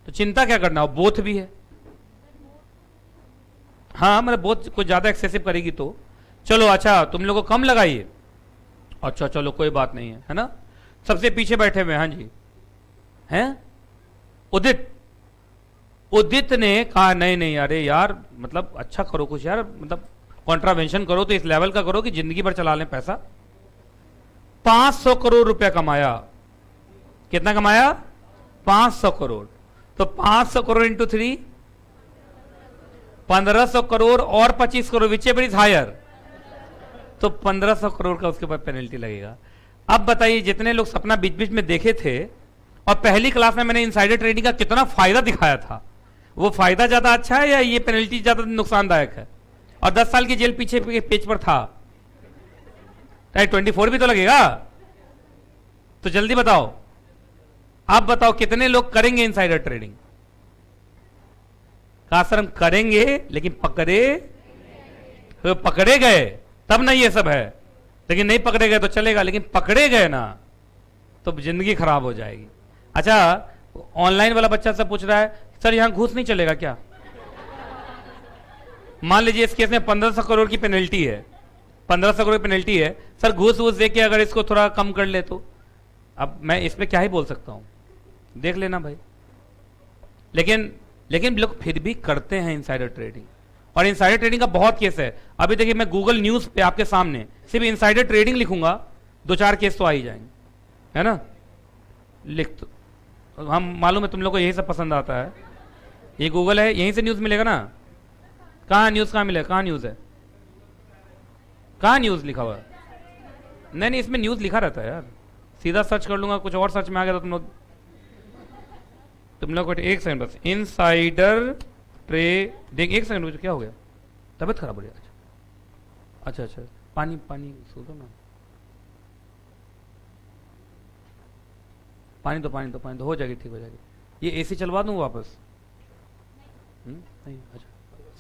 तो चिंता क्या करना, वो बोथ भी है। हाँ मतलब बहुत कुछ ज्यादा एक्सेसिव करेगी तो चलो। अच्छा तुम लोगों को कम लगाइए, अच्छा चलो कोई बात नहीं है ना। सबसे पीछे बैठे हुए, हाँ जी हैं उदित ने कहा नहीं नहीं अरे यार मतलब अच्छा करो कुछ यार, मतलब कॉन्ट्रावेंशन करो तो इस लेवल का करो कि जिंदगी भर चला लें पैसा। 500 करोड़ रुपया कमाया। कितना कमाया? 500 करोड़। तो 500 करोड़ इंटू 3 1500 करोड़ और 25 crore, whichever is higher, तो 1500 करोड़ का उसके ऊपर पेनल्टी लगेगा। अब बताइए जितने लोग सपना बीच बीच में देखे थे और पहली क्लास में मैंने इनसाइडर ट्रेडिंग का कितना फायदा दिखाया था, वो फायदा ज्यादा अच्छा है या ये पेनल्टी ज्यादा नुकसानदायक है? और 10 साल की जेल पीछे पेज पर था, 24 भी तो लगेगा। तो जल्दी बताओ, आप बताओ कितने लोग करेंगे इनसाइडर ट्रेडिंग? कहा सर हम करेंगे लेकिन पकड़े गए तब ना ये सब है, लेकिन नहीं पकड़े गए तो चलेगा, लेकिन पकड़े गए ना तो जिंदगी खराब हो जाएगी। अच्छा ऑनलाइन वाला बच्चा सब पूछ रहा है सर यहां घूस नहीं चलेगा क्या? मान लीजिए इस केस में 1500 करोड़ की पेनल्टी है, 1500 करोड़ पेनल्टी है, सर घूस वूस दे के अगर इसको थोड़ा कम कर ले तो। अब मैं इस पे क्या ही बोल सकता हूं, देख लेना भाई। लेकिन लोग फिर भी करते हैं इनसाइडर ट्रेडिंग, और इनसाइडर ट्रेडिंग का बहुत केस है। अभी देखिए मैं गूगल न्यूज पे आपके सामने सिर्फ इनसाइडर ट्रेडिंग लिखूंगा, 2-4 केस तो आ ही जाएंगे, है ना। लिख तो हम मालूम है तुम लोग को यही सब पसंद आता है, ये गूगल है यहीं से न्यूज मिलेगा ना। कहाँ न्यूज कहाँ मिलेगा, कहाँ न्यूज है, कहाँ न्यूज लिखा हुआ है? नहीं इसमें न्यूज लिखा रहता है यार, सीधा सर्च कर लूंगा कुछ और सर्च में आ गया तो तुम लोग को एक सेकंड बस, इनसाइडर ट्रेडिंग, एक सेकंड रुको, क्या हो गया? तबीयत खराब हो रही है? अच्छा पानी सोचो ना, पानी तो हो जाएगी, ठीक हो जाएगी। ये एसी चलवा दूं वापस? नहीं अच्छा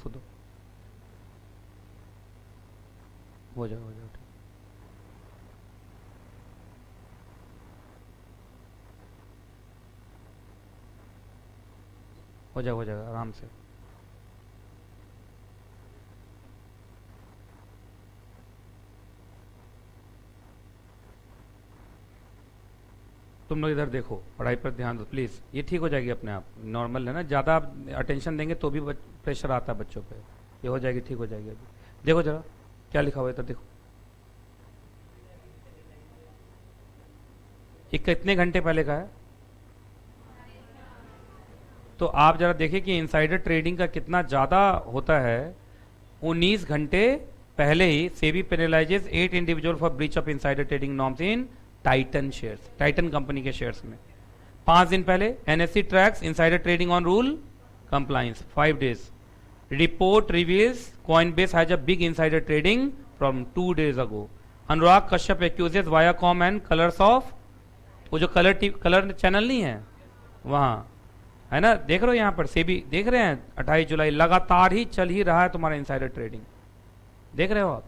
सो दो, हो जाएगा हो जाएगा आराम से। तुम लोग इधर देखो, पढ़ाई पर ध्यान दो प्लीज, ये ठीक हो जाएगी अपने आप, नॉर्मल है ना, ज्यादा आप अटेंशन देंगे तो भी प्रेशर आता है बच्चों पे, ये हो जाएगी, ठीक हो जाएगी। अभी देखो जरा क्या लिखा हुआ है इधर देखो, ये कितने घंटे पहले का है? तो आप जरा देखिए कि इनसाइडर ट्रेडिंग का कितना ज्यादा होता है। 19 घंटे पहले ही SEBI penalises 8 individual for breach of insider trading norms in Titan shares, Titan company के शेयर्स में। 5 दिन पहले NSC tracks insider trading on rule compliance 5 days. Report reveals Coinbase has a big insider trading from 2 days अगो। Anurag Kashyap accuses Viacom and Colors of, वो जो colour channel नहीं है वहां, है ना, देख रहे हो यहाँ पर सेबी देख रहे हैं 28 जुलाई लगातार ही चल ही रहा है तुम्हारा इनसाइडर ट्रेडिंग, देख रहे हो आप।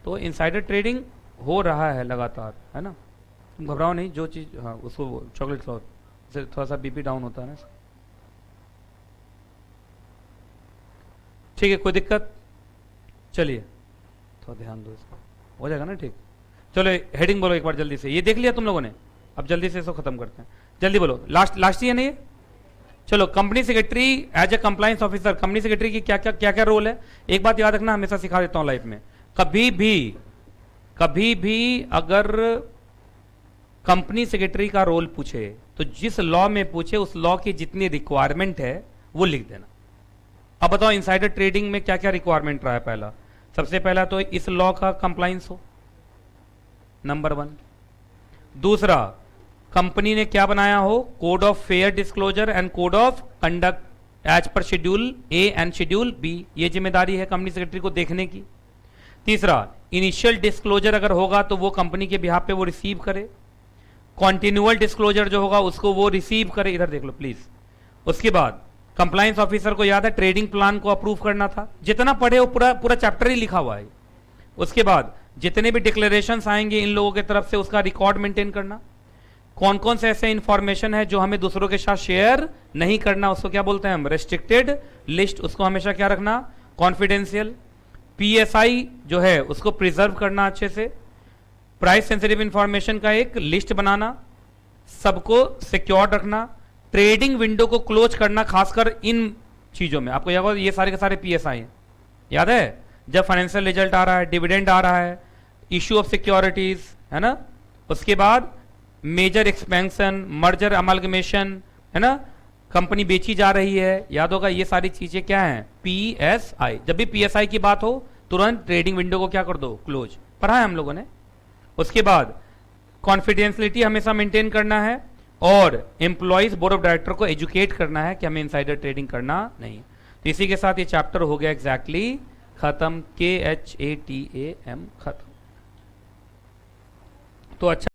तो इनसाइडर ट्रेडिंग हो रहा है लगातार, है ना, तुम घबराओ नहीं। जो चीज हाँ उसको चॉकलेट खाओ, इससे थोड़ा सा बीपी डाउन होता है ना। ठीक है कोई दिक्कत? चलिए थोड़ा ध्यान दो इसको, हो जाएगा ना ठीक। चलो हेडिंग बोलो एक बार जल्दी से, ये देख लिया तुम लोगों ने, अब जल्दी से इसको खत्म करते हैं, जल्दी बोलो। लास्ट ही है नहीं? चलो चलो secretary as a compliance officer, company secretary की क्या क्या रोल है? एक बात याद रखना, हमेशा सिखा देता हूं लाइफ में, कभी भी अगर कंपनी सेक्रेटरी का रोल पूछे तो जिस लॉ में पूछे उस लॉ की जितनी रिक्वायरमेंट है वो लिख देना। अब बताओ इनसाइडर ट्रेडिंग में क्या क्या रिक्वायरमेंट रहा है? पहला, सबसे पहला तो इस लॉ का कंप्लायंस हो, नंबर 1। दूसरा, कंपनी ने क्या बनाया हो, code of fair disclosure and code of conduct as per schedule A and schedule B, ये जिम्मेदारी है कंपनी सेक्रेटरी को देखने की। तीसरा, इनिशियल डिस्क्लोजर अगर होगा तो वो कंपनी के बिहाफ पे वो रिसीव करे, कॉन्टिन्यूअल डिस्क्लोजर जो होगा उसको वो रिसीव करे, इधर देख लो प्लीज। उसके बाद कंप्लायंस ऑफिसर को याद है ट्रेडिंग प्लान को अप्रूव करना था, जितना पढ़े वो पूरा पूरा चैप्टर ही लिखा हुआ है। उसके बाद जितने भी डिक्लेरेशंस आएंगे इन लोगों की तरफ से उसका रिकॉर्ड मेंटेन करना, कौन कौन से ऐसे इंफॉर्मेशन है जो हमें दूसरों के साथ शेयर नहीं करना, उसको क्या बोलते हैं हम, रेस्ट्रिक्टेड लिस्ट, उसको हमेशा क्या रखना, कॉन्फिडेंशियल। पीएसआई जो है उसको प्रिजर्व करना अच्छे से, प्राइस सेंसिटिव इंफॉर्मेशन का एक लिस्ट बनाना, सबको सिक्योर रखना, ट्रेडिंग विंडो को क्लोज करना, खासकर इन चीजों में। आपको याद होगा ये सारे के सारे पीएसआई हैं, याद है, जब फाइनेंशियल रिजल्ट आ रहा है, डिविडेंड आ रहा है, इश्यू ऑफ सिक्योरिटीज, है ना, उसके बाद मेजर एक्सपेंशन, मर्जर अमालगमेशन, है ना, कंपनी बेची जा रही है, याद होगा ये सारी चीजें क्या हैं, पीएसआई। जब भी पीएसआई की बात हो तुरंत ट्रेडिंग विंडो को क्या कर दो, क्लोज, पढ़ा है हम लोगों ने। उसके बाद कॉन्फिडेंशियलिटी हमेशा मेंटेन करना है और एम्प्लॉइज बोर्ड ऑफ डायरेक्टर को एजुकेट करना है कि हमें इनसाइडर ट्रेडिंग करना नहीं। तो इसी के साथ ये चैप्टर हो गया एग्जैक्टली खत्म, KHATAM खत्म। तो अच्छा